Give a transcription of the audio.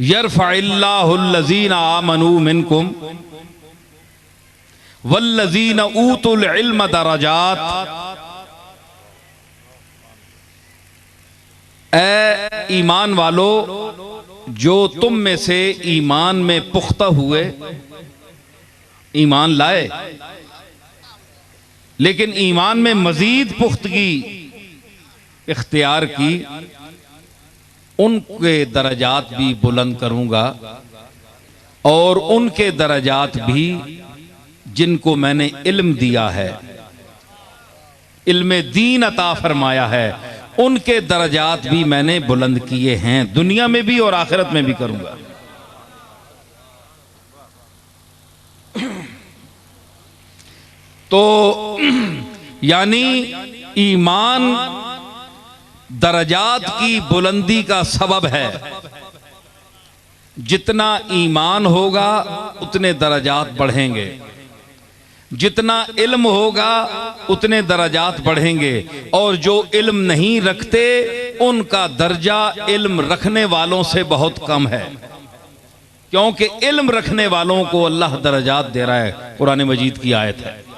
यरफ़इल्लाहुल्लज़ीना आमनू मिनकुम वल्लज़ीना ऊतुल इल्म दरजात। ए ईमान वालो, जो तुम में से ईमान में पुख्ता हुए, ईमान लाए लेकिन ईमान में मजीद पुख्तगी इख्तियार की, उनके दरजात भी बुलंद करूंगा और उनके दरजात भी जिनको मैंने इल्म दिया है, इल्म दीन अता फरमाया है, उनके दरजात भी मैंने बुलंद किए हैं, दुनिया में भी और आखिरत में भी करूंगा। तो यानी ईमान दरजात की बुलंदी का सबब है। जितना ईमान होगा उतने दरजात बढ़ेंगे, जितना इल्म होगा उतने दरजात बढ़ेंगे, और जो इल्म नहीं रखते उनका दर्जा इल्म रखने वालों से बहुत कम है, क्योंकि इल्म रखने वालों को अल्लाह दरजात दे रहा है। कुरान मजीद की आयत है।